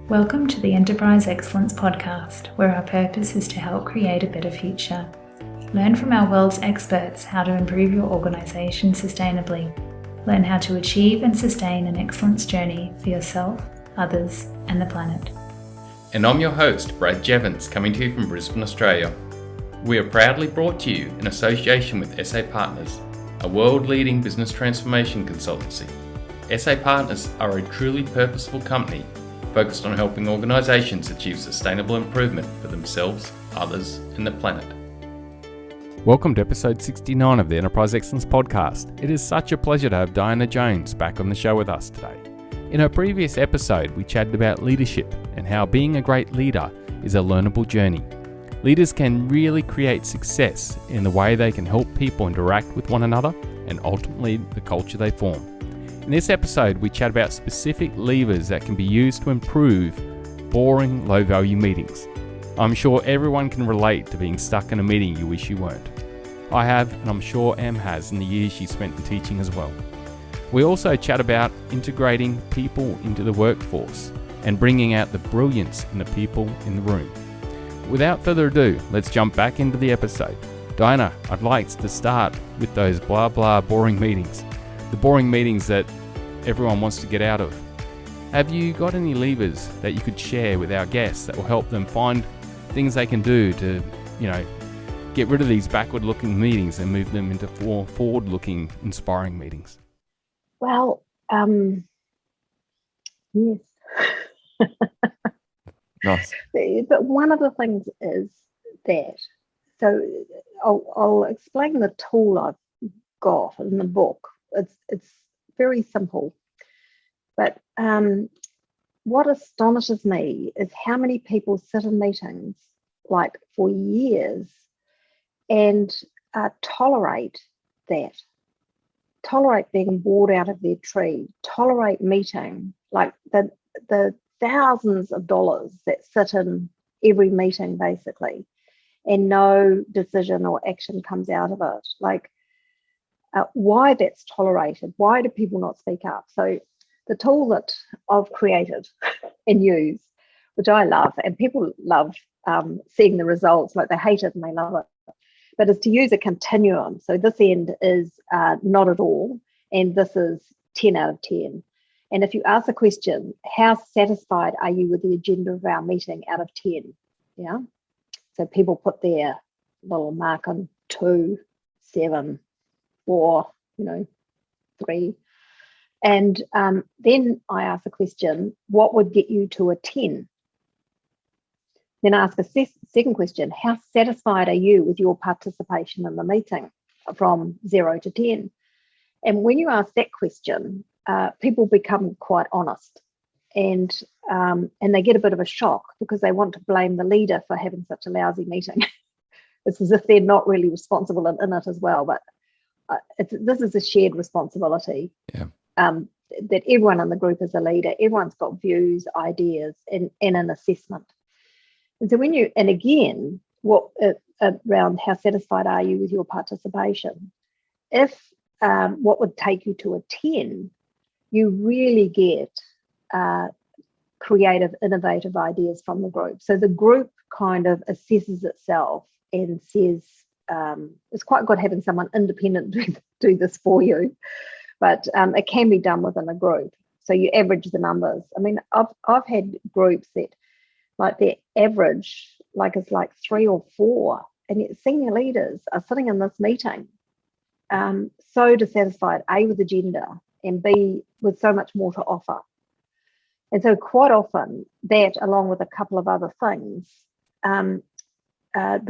Welcome to the Enterprise Excellence Podcast, where our purpose is to help create a better future. Learn from our world's experts how to improve your organisation sustainably. Learn how to achieve and sustain an excellence journey for yourself, others, and the planet. And I'm your host, Brad Jevons, coming to you from Brisbane, Australia. We are proudly brought to you in association with SA Partners, a world-leading business transformation consultancy. SA Partners are a truly purposeful company focused on helping organisations achieve sustainable improvement for themselves, others, and the planet. Welcome to episode 69 of the Enterprise Excellence Podcast. It is such a pleasure to have Diana Jones back on the show with us today. In our previous episode, we chatted about leadership and how being a great leader is a learnable journey. Leaders can really create success in the way they can help people interact with one another and ultimately the culture they form. In this episode, we chat about specific levers that can be used to improve boring, low-value meetings. I'm sure everyone can relate to being stuck in a meeting you wish you weren't. I have, and I'm sure Em has in the years she spent in teaching as well. We also chat about integrating people into the workforce and bringing out the brilliance in the people in the room. Without further ado, let's jump back into the episode. Diana, I'd like to start with those blah blah boring meetings. The boring meetings that everyone wants to get out of. Have you got any levers that you could share with our guests that will help them find things they can do to, get rid of these backward-looking meetings and move them into forward-looking, inspiring meetings? Well, yes. Nice. But one of the things is that, so I'll explain the tool I've got in the book. It's very simple, but what astonishes me is how many people sit in meetings like for years and tolerate being bored out of their tree, tolerate meeting, like the thousands of dollars that sit in every meeting basically, and no decision or action comes out of it. Like, why that's tolerated? Why do people not speak up? So the tool that I've created and use, which I love, and people love seeing the results, like they hate it and they love it, but is to use a continuum. So this end is not at all, and this is 10 out of 10. And if you ask the question, how satisfied are you with the agenda of our meeting out of 10? Yeah. So people put their little mark on 2, 7, 4, 3. And then I ask the question, what would get you to a 10? Then I ask a second question, how satisfied are you with your participation in the meeting from 0 to 10? And when you ask that question, people become quite honest, and they get a bit of a shock because they want to blame the leader for having such a lousy meeting. It's as if they're not really responsible in it as well, but this is a shared responsibility. Yeah. That everyone in the group is a leader. Everyone's got views, ideas, and an assessment. And so again, what around how satisfied are you with your participation? If what would take you to a 10, you really get creative, innovative ideas from the group. So the group kind of assesses itself and says, it's quite good having someone independent do this for you, but it can be done within a group. So you average the numbers. I mean, I've had groups that like their average is like 3 or 4, and yet senior leaders are sitting in this meeting so dissatisfied, A, with agenda, and B, with so much more to offer. And so quite often that, along with a couple of other things, the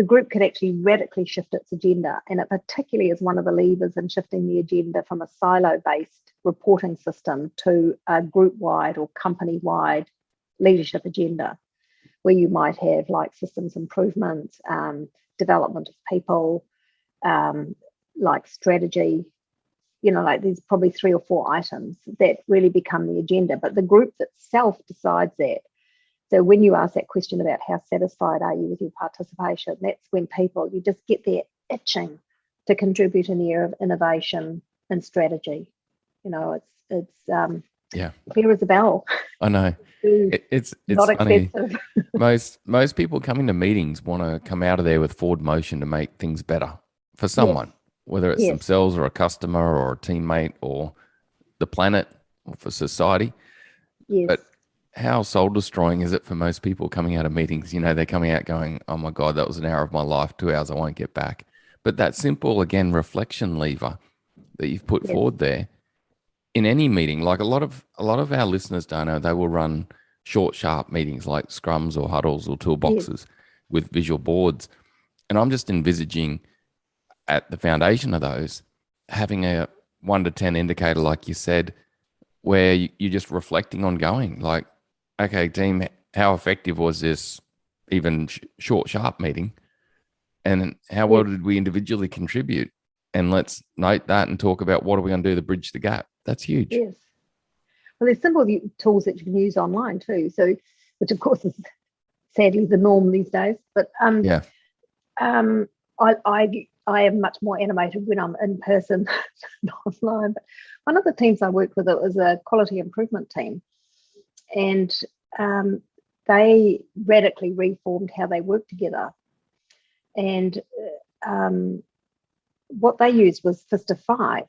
group could actually radically shift its agenda, and it particularly is one of the levers in shifting the agenda from a silo-based reporting system to a group-wide or company-wide leadership agenda, where you might have like systems improvement, development of people, like strategy, there's probably 3 or 4 items that really become the agenda, but the group itself decides that. So when you ask that question about how satisfied are you with your participation, that's when you just get there itching to contribute in the area of innovation and strategy. It's Yeah, clear as a bell. I know. It's Not funny. expensive. Most people coming to meetings want to come out of there with forward motion to make things better for Yes, someone, whether it's yes, themselves or a customer or a teammate or the planet or for society. yes, But how soul destroying is it for most people coming out of meetings? You know, they're coming out going, "Oh my God, that was an hour of my life, 2 hours I won't get back." But that simple, again, reflection lever that you've put yes, forward there in any meeting, like a lot of our listeners don't know, they will run short, sharp meetings like scrums or huddles or yes, toolboxes with visual boards. And I'm just envisaging at the foundation of those having a 1 to 10 indicator, like you said, where you're just reflecting on going like, okay, team, how effective was this even short, sharp meeting? And how well yes, did we individually contribute? And let's note that and talk about what are we going to do to bridge the gap. That's huge. yes. Well, there's simple tools that you can use online too. So, which of course is sadly the norm these days. But Yeah. um, I am much more animated when I'm in person than online. But one of the teams I worked with, it was a quality improvement team, and they radically reformed how they work together. And what they used was Fist of Five.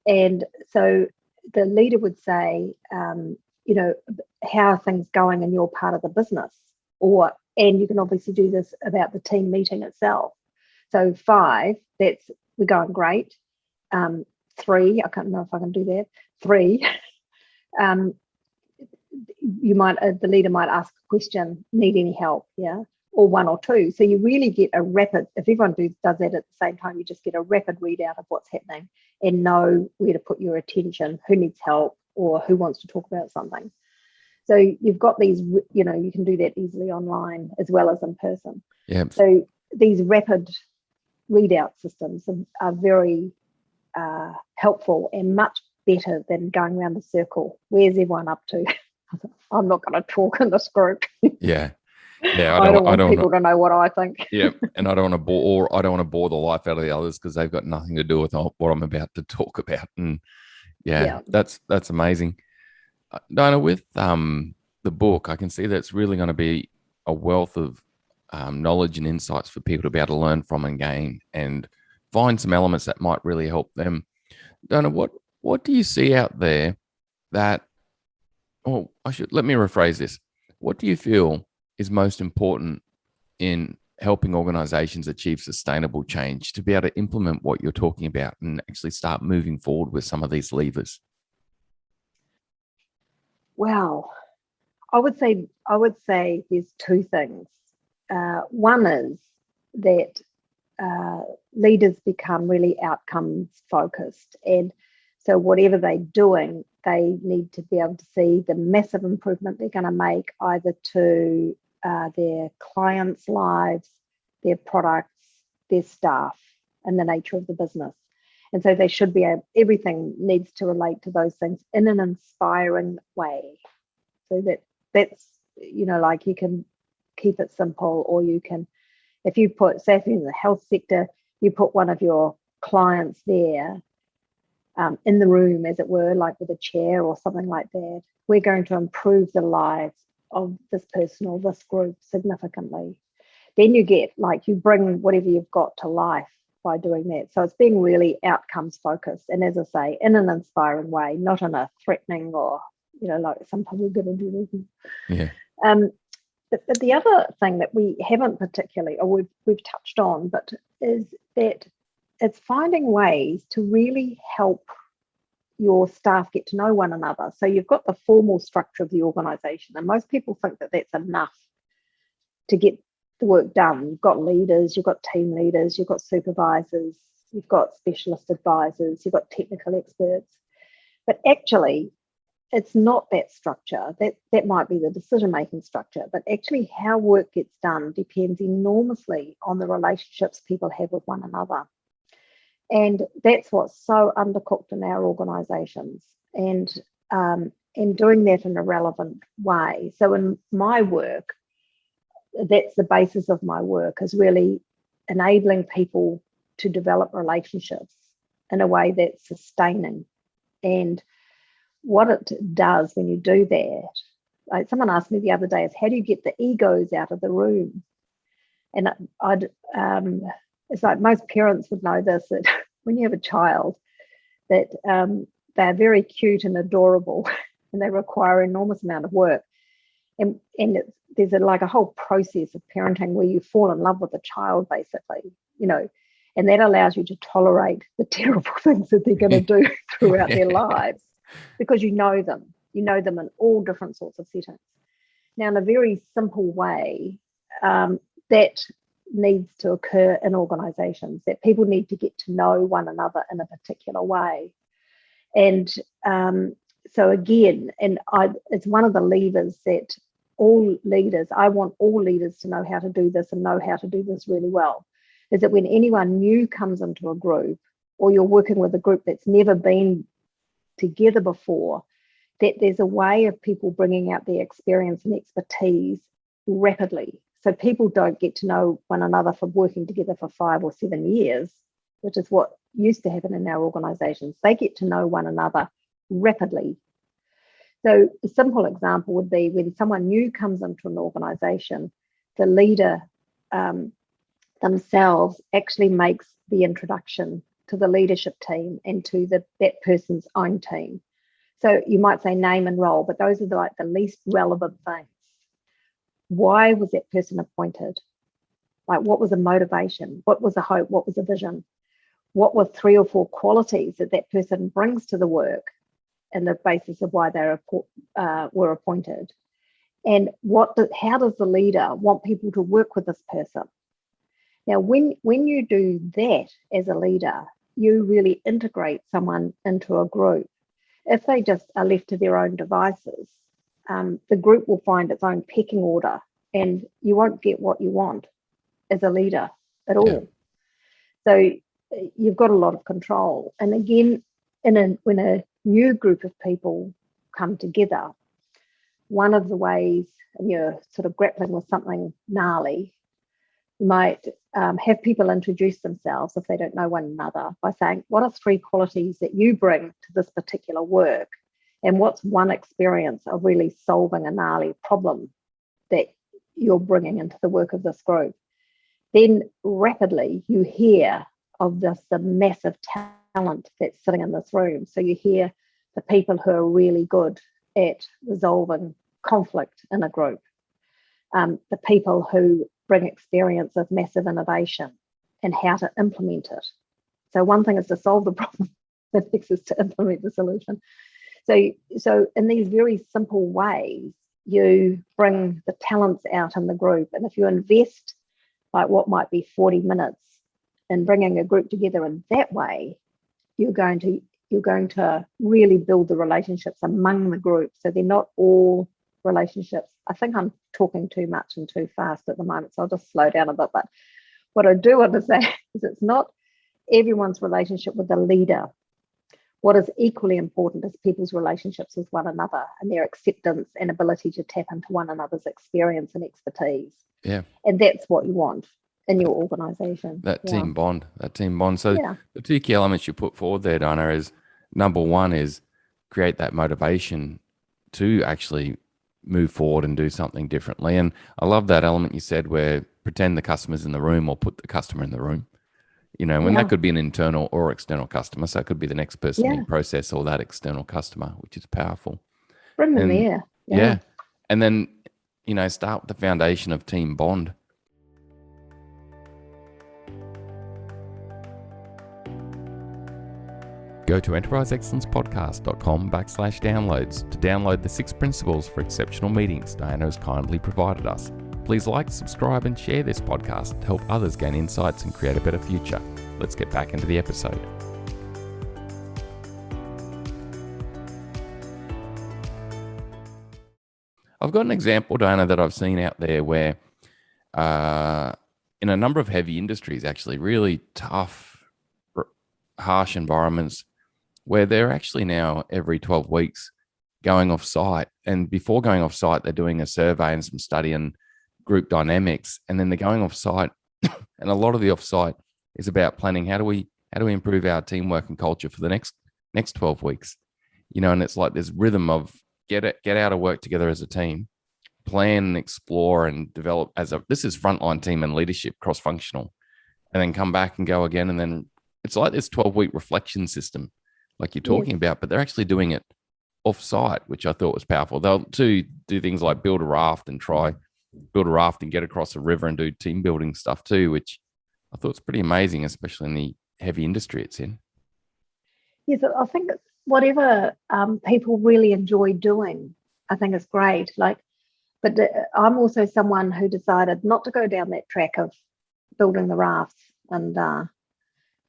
And so the leader would say, how are things going in your part of the business? And you can obviously do this about the team meeting itself. So 5, we're going great. 3, I can't know if I can do that. 3, the leader might ask a question, need any help? Yeah. Or 1 or 2. So you really get a rapid, if everyone does that at the same time, you just get a rapid readout of what's happening and know where to put your attention, who needs help or who wants to talk about something. So you've got these, you can do that easily online as well as in person. Yeah. So these rapid readout systems are very helpful and much better than going around the circle. Where's everyone up to? I'm not going to talk in this group. Yeah. Yeah. I don't want people to know what I think. Yeah. And I don't want to bore the life out of the others because they've got nothing to do with what I'm about to talk about. And yeah. that's amazing. Dinah, with the book, I can see that's really going to be a wealth of knowledge and insights for people to be able to learn from and gain and find some elements that might really help them. Dinah, what do you see out there that, let me rephrase this. What do you feel is most important in helping organizations achieve sustainable change to be able to implement what you're talking about and actually start moving forward with some of these levers? Well, I would say there's 2 things. One is that leaders become really outcomes focused, and so whatever they're doing, they need to be able to see the massive improvement they're going to make either to their clients' lives, their products, their staff, and the nature of the business. And so they should be everything needs to relate to those things in an inspiring way. So that's, like you can keep it simple, or you can, if you put, say if you're in the health sector, you put one of your clients there in the room, as it were, like with a chair or something like that. We're going to improve the lives of this person or this group significantly. Then you get, like, you bring whatever you've got to life by doing that. So it's being really outcomes focused. And as I say, in an inspiring way, not in a threatening or, like some people are going to do this. Yeah. But the other thing that we haven't particularly, or we've touched on, but is that it's finding ways to really help your staff get to know one another. So you've got the formal structure of the organization, and most people think that that's enough to get the work done. You've got leaders, you've got team leaders, you've got supervisors, you've got specialist advisors, you've got technical experts. But actually, it's not that structure. That might be the decision-making structure, but actually how work gets done depends enormously on the relationships people have with one another. And that's what's so undercooked in our organizations, and doing that in a relevant way. So in my work, that's the basis of my work, is really enabling people to develop relationships in a way that's sustaining. And what it does when you do that, like someone asked me the other day, is how do you get the egos out of the room? And it's like most parents would know this, that when you have a child, that they're very cute and adorable and they require an enormous amount of work. And there's like a whole process of parenting where you fall in love with the child, basically, and that allows you to tolerate the terrible things that they're going to do throughout their lives, because you know them in all different sorts of settings. Now, in a very simple way, that needs to occur in organizations, that people need to get to know one another in a particular way. And so again, it's one of the levers that I want all leaders to know how to do this and know how to do this really well, is that when anyone new comes into a group, or you're working with a group that's never been together before, that there's a way of people bringing out their experience and expertise rapidly. So people don't get to know one another from working together for 5 or 7 years, which is what used to happen in our organizations. They get to know one another rapidly. So a simple example would be when someone new comes into an organization, the leader themselves actually makes the introduction to the leadership team and to that person's own team. So you might say name and role, but those are the least relevant things. Why was that person appointed? Like, what was the motivation? What was the hope? What was the vision? What were 3 or 4 qualities that person brings to the work and the basis of why they were appointed? And how does the leader want people to work with this person? Now, when you do that as a leader, you really integrate someone into a group. If they just are left to their own devices, the group will find its own pecking order, and you won't get what you want as a leader at all. So you've got a lot of control. And again, when a new group of people come together, one of the ways, and you're sort of grappling with something gnarly, you might have people introduce themselves if they don't know one another by saying, what are 3 qualities that you bring to this particular work? And what's one experience of really solving a gnarly problem that you're bringing into the work of this group? Then rapidly you hear of the massive talent that's sitting in this room. So you hear the people who are really good at resolving conflict in a group, the people who bring experience of massive innovation and how to implement it. So one thing is to solve the problem, the next is to implement the solution. So in these very simple ways, you bring the talents out in the group. And if you invest like what might be 40 minutes in bringing a group together in that way, you're going to really build the relationships among the group. So they're not all relationships. I think I'm talking too much and too fast at the moment, so I'll just slow down a bit. But what I do want to say is it's not everyone's relationship with the leader. What is equally important is people's relationships with one another and their acceptance and ability to tap into one another's experience and expertise. Yeah. And that's what you want in your organization. That team bond. So the 2 key elements you put forward there, Dinah, is number 1 is create that motivation to actually move forward and do something differently. And I love that element you said where pretend the customer's in the room or put the customer in the room. When that could be an internal or external customer. So it could be the next person in process or that external customer, which is powerful. Bring them there. Yeah. And then, start with the foundation of team bond. Go to enterpriseexcellencepodcast.com/downloads to download the 6 principles for exceptional meetings Diana has kindly provided us. Please like, subscribe, and share this podcast to help others gain insights and create a better future. Let's get back into the episode. I've got an example, Diana, that I've seen out there where in a number of heavy industries, actually really tough, harsh environments, where they're actually now every 12 weeks going off site. And before going off site, they're doing a survey and some study and group dynamics. And then they're going off site. And a lot of the off site is about planning how do we improve our teamwork and culture for the next 12 weeks. and it's like this rhythm of get out of work together as a team, plan and explore and develop this is frontline team and leadership cross-functional, and then come back and go again. And then it's like this 12-week reflection system, like you're talking about, but they're actually doing it off-site, which I thought was powerful. They'll do things like build a raft and get across a river and do team building stuff too, which I thought was pretty amazing, especially in the heavy industry it's in. Yes, I think whatever people really enjoy doing, I think is great. But I'm also someone who decided not to go down that track of building the rafts, and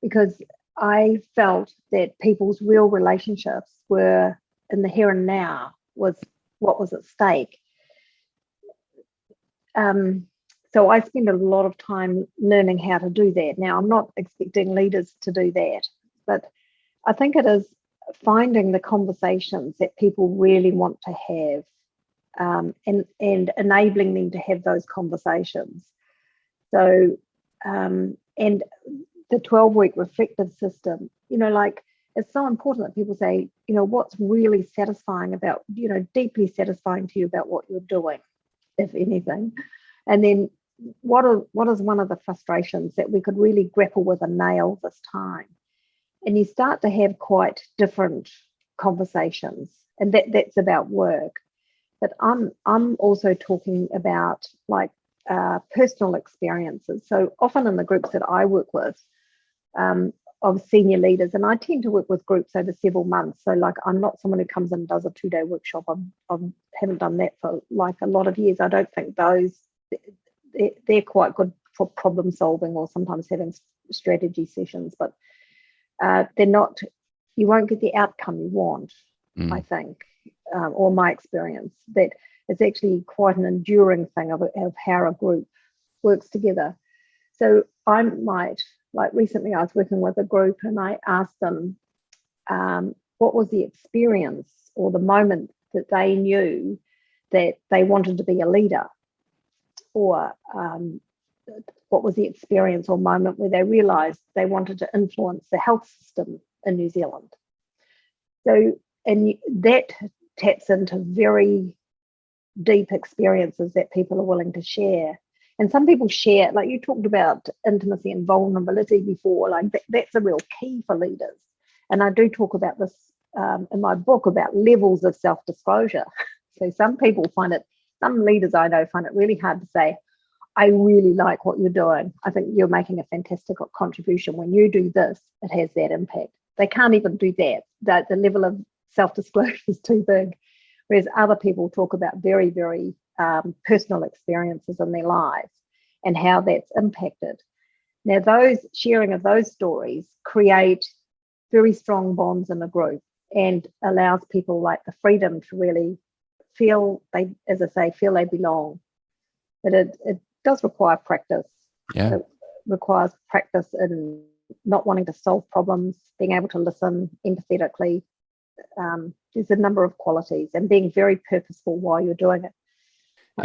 because I felt that people's real relationships were in the here and now, was what was at stake. So I spend a lot of time learning how to do that. Now, I'm not expecting leaders to do that, but I think it is finding the conversations that people really want to have, and enabling them to have those conversations. So, and the 12-week reflective system, it's so important that people say, what's really satisfying about, deeply satisfying to you about what you're doing, if anything. And then what is one of the frustrations that we could really grapple with and nail this time? And you start to have quite different conversations, and that's about work. But I'm also talking about personal experiences. So often in the groups that I work with, of senior leaders, and I tend to work with groups over several months. So I'm not someone who comes in and does a 2-day workshop. I haven't done that for a lot of years. I don't think they're quite good for problem solving or sometimes having strategy sessions, but they're not, you won't get the outcome you want, I think, or my experience, that it's actually quite an enduring thing of how a group works together. So I might, recently I was working with a group and I asked them what was the experience or the moment that they knew that they wanted to be a leader, or what was the experience or moment where they realised they wanted to influence the health system in New Zealand. So, and that taps into very deep experiences that people are willing to share. And some people share, you talked about intimacy and vulnerability before, that's a real key for leaders. And I do talk about this in my book about levels of self-disclosure. So some leaders I know find it really hard to say, I really like what you're doing. I think you're making a fantastic contribution. When you do this, it has that impact. They can't even do that. The level of self-disclosure is too big. Whereas other people talk about very, very personal experiences in their lives and how that's impacted. Now, those sharing of those stories create very strong bonds in a group and allows people the freedom to really feel they belong. But it does require practice. Yeah. It requires practice in not wanting to solve problems, being able to listen empathetically. There's a number of qualities, and being very purposeful while you're doing it.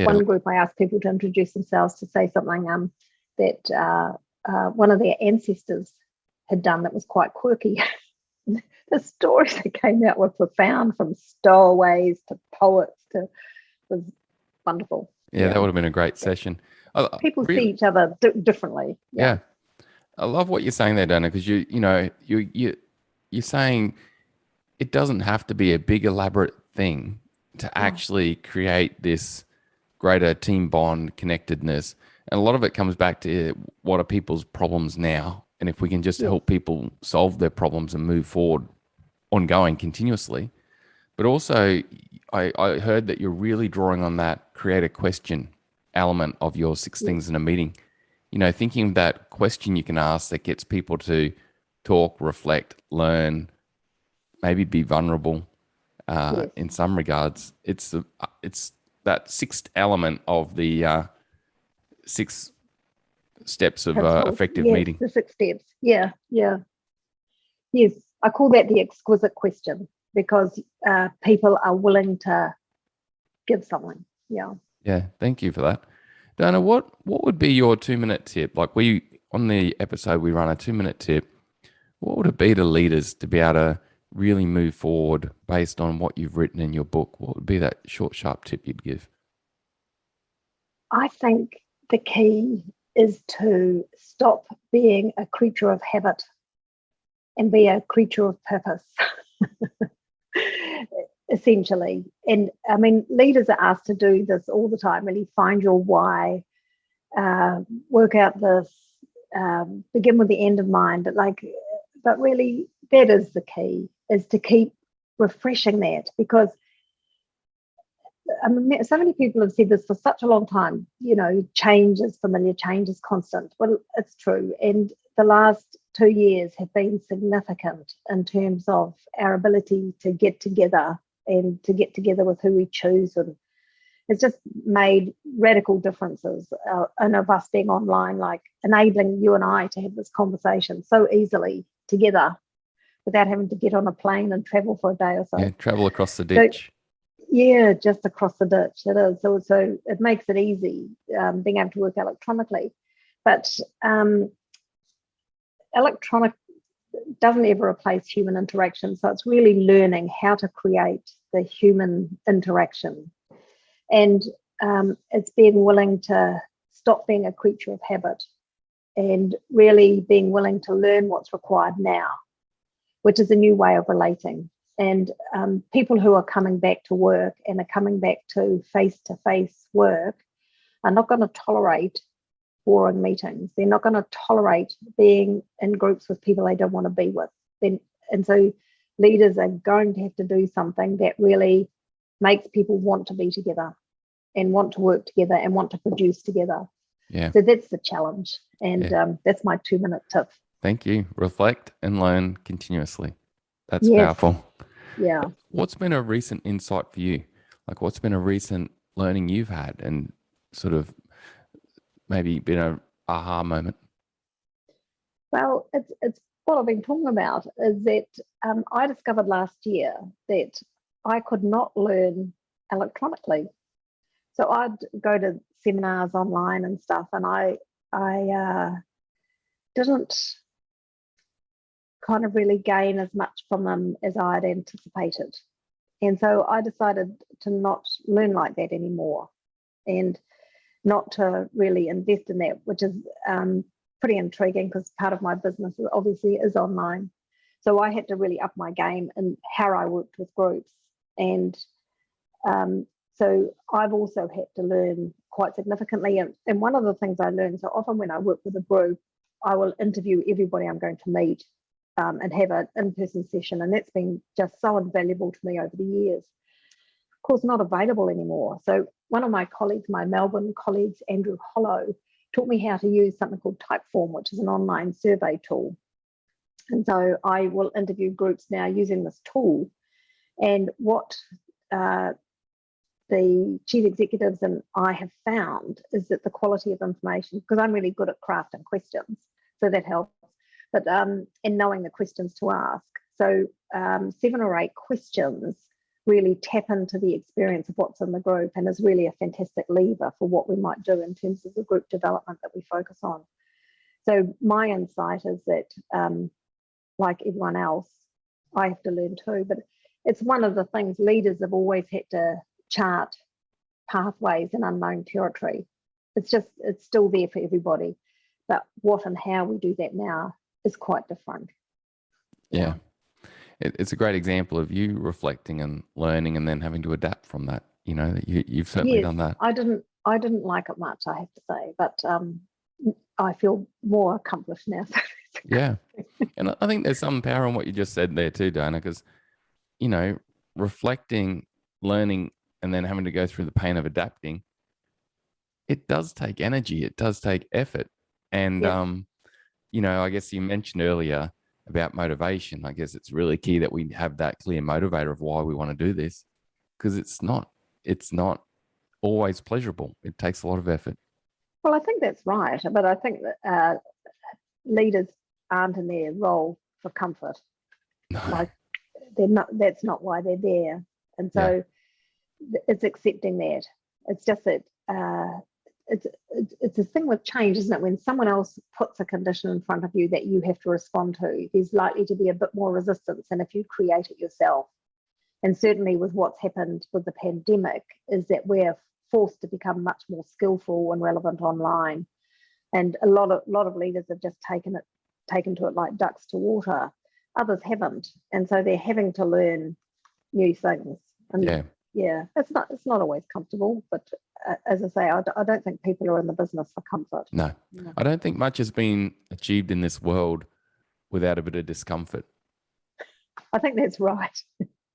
One group, I asked people to introduce themselves, to say something that one of their ancestors had done that was quite quirky. The stories that came out were profound, from stowaways to poets was wonderful. Yeah, that would have been a great session. People see each other differently. Yeah. I love what you're saying there, Dana, because you're saying it doesn't have to be a big elaborate thing to actually create this greater team bond, connectedness. And a lot of it comes back to what are people's problems now. And if we can just help people solve their problems and move forward ongoing continuously. But also, I heard that you're really drawing on that create a question element of your 6 things in a meeting. Thinking of that question you can ask that gets people to talk, reflect, learn, maybe be vulnerable in some regards. It's that 6th element of the 6 steps of effective meeting. The 6 steps. Yeah. Yes, I call that the exquisite question, because people are willing to give something. Yeah. Yeah, thank you for that. Dana, what would be your 2-minute tip? On the episode, we run a 2-minute tip. What would it be to leaders to be able to really move forward based on what you've written in your book, what would be that short, sharp tip you'd give? I think the key is to stop being a creature of habit and be a creature of purpose, essentially. And I mean, leaders are asked to do this all the time, really find your why, work out this, begin with the end in mind. But really, that is the key, is to keep refreshing that, because I mean, so many people have said this for such a long time, change is familiar, change is constant. Well, it's true. And the last 2 years have been significant in terms of our ability to get together and to get together with who we choose. And it's just made radical differences in of us being online, like enabling you and I to have this conversation so easily together without having to get on a plane and travel for a day or so. Yeah, travel across the ditch. Yeah, just across the ditch. It is. So it makes it easy being able to work electronically. But electronic doesn't ever replace human interaction. So it's really learning how to create the human interaction. And it's being willing to stop being a creature of habit and really being willing to learn what's required now, which is a new way of relating. And people who are coming back to work and are coming back to face-to-face work are not going to tolerate boring meetings. They're not going to tolerate being in groups with people they don't want to be with. And so leaders are going to have to do something that really makes people want to be together and want to work together and want to produce together. Yeah. So that's the challenge. And that's my 2-minute tip. Thank you. Reflect and learn continuously. That's Yes. powerful. Yeah. What's been a recent insight for you? Like, what's been a recent learning you've had and sort of maybe been an aha moment? Well, it's what I've been talking about is that I discovered last year that I could not learn electronically. So I'd go to seminars online and stuff, and I didn't kind of really gain as much from them as I had anticipated. And so I decided to not learn like that anymore and not to really invest in that, which is pretty intriguing because part of my business obviously is online. So I had to really up my game in how I worked with groups. And so I've also had to learn quite significantly. And one of the things I learned, so often when I work with a group, I will interview everybody I'm going to meet and have an in-person session. And that's been just so invaluable to me over the years. Of course, not available anymore. So one of my colleagues, my Melbourne colleagues, Andrew Hollow, taught me how to use something called Typeform, which is an online survey tool. And so I will interview groups now using this tool. And what the chief executives and I have found is that the quality of information, because I'm really good at crafting questions, so that helps, but in knowing the questions to ask. So 7 or 8 questions really tap into the experience of what's in the group and is really a fantastic lever for what we might do in terms of the group development that we focus on. So my insight is that, like everyone else, I have to learn too, but it's one of the things leaders have always had to chart pathways in unknown territory. It's still there for everybody, but what and how we do that now is quite different. Yeah. It's a great example of you reflecting and learning and then having to adapt from that. You know, you've certainly done that. I didn't like it much, I have to say, but I feel more accomplished now. Yeah. And I think there's some power in what you just said there too, Dana, because, you know, reflecting, learning, and then having to go through the pain of adapting, it does take energy. It does take effort. And, you know, I guess you mentioned earlier about motivation. I guess it's really key that we have that clear motivator of why we want to do this, because it's not always pleasurable. It takes a lot of effort. Well, I think that's right, but I think that leaders aren't in their role for comfort. No. Like they're not. That's not why they're there, and so it's accepting that. It's just that it's a thing with change, isn't it? When someone else puts a condition in front of you that you have to respond to, there's likely to be a bit more resistance than if you create it yourself. And certainly with what's happened with the pandemic is that we're forced to become much more skillful and relevant online. And a lot of leaders have just taken to it like ducks to water. Others haven't, and so they're having to learn new things. And it's not always comfortable, but as I say, I don't think people are in the business for comfort. No, I don't think much has been achieved in this world without a bit of discomfort. I think that's right.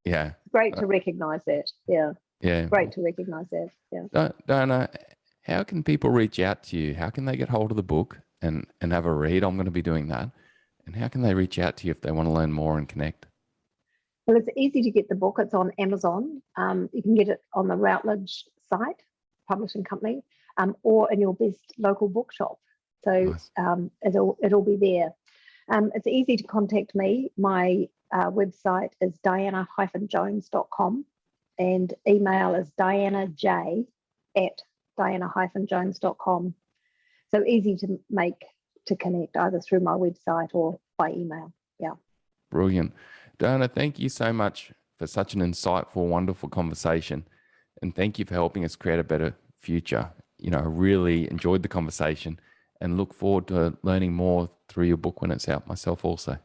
Yeah. Great to recognise that. Yeah. Yeah. Great to recognise that. Yeah. Diana, how can people reach out to you? How can they get hold of the book and have a read? I'm going to be doing that. And how can they reach out to you if they want to learn more and connect? Well, it's easy to get the book. It's on Amazon. You can get it on the Routledge site, publishing company, or in your best local bookshop. So nice. It'll be there. It's easy to contact me. My website is diana-jones.com and email is dianaj@diana-jones.com. So easy to connect either through my website or by email. Yeah. Brilliant. Diana, thank you so much for such an insightful, wonderful conversation. And thank you for helping us create a better future. I really enjoyed the conversation and look forward to learning more through your book when it's out myself also.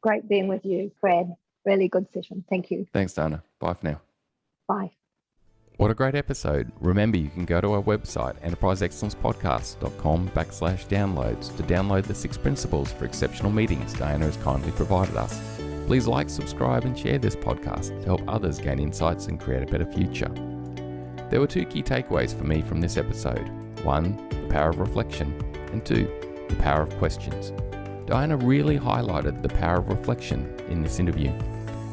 Great being with you, Brad. Really good session. Thank you. Thanks, Diana. Bye for now. Bye. What a great episode. Remember, you can go to our website, enterpriseexcellencepodcast.com/downloads to download the 6 principles for exceptional meetings Diana has kindly provided us. Please like, subscribe, and share this podcast to help others gain insights and create a better future. There were 2 key takeaways for me from this episode. 1, the power of reflection, and 2, the power of questions. Diana really highlighted the power of reflection in this interview.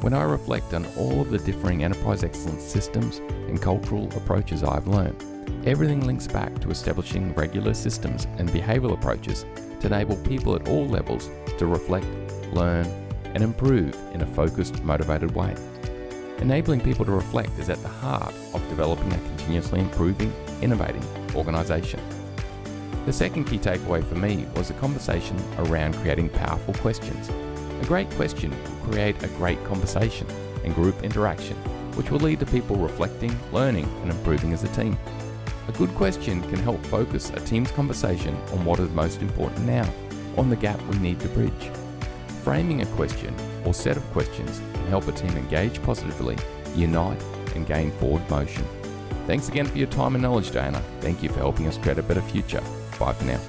When I reflect on all of the differing enterprise excellence systems and cultural approaches I've learned, everything links back to establishing regular systems and behavioural approaches to enable people at all levels to reflect, learn, and improve in a focused, motivated way. Enabling people to reflect is at the heart of developing a continuously improving, innovating organisation. The second key takeaway for me was a conversation around creating powerful questions. A great question will create a great conversation and group interaction, which will lead to people reflecting, learning, and improving as a team. A good question can help focus a team's conversation on what is most important now, on the gap we need to bridge. Framing a question or set of questions can help a team engage positively, unite, and gain forward motion. Thanks again for your time and knowledge, Diana. Thank you for helping us create a better future. Bye for now.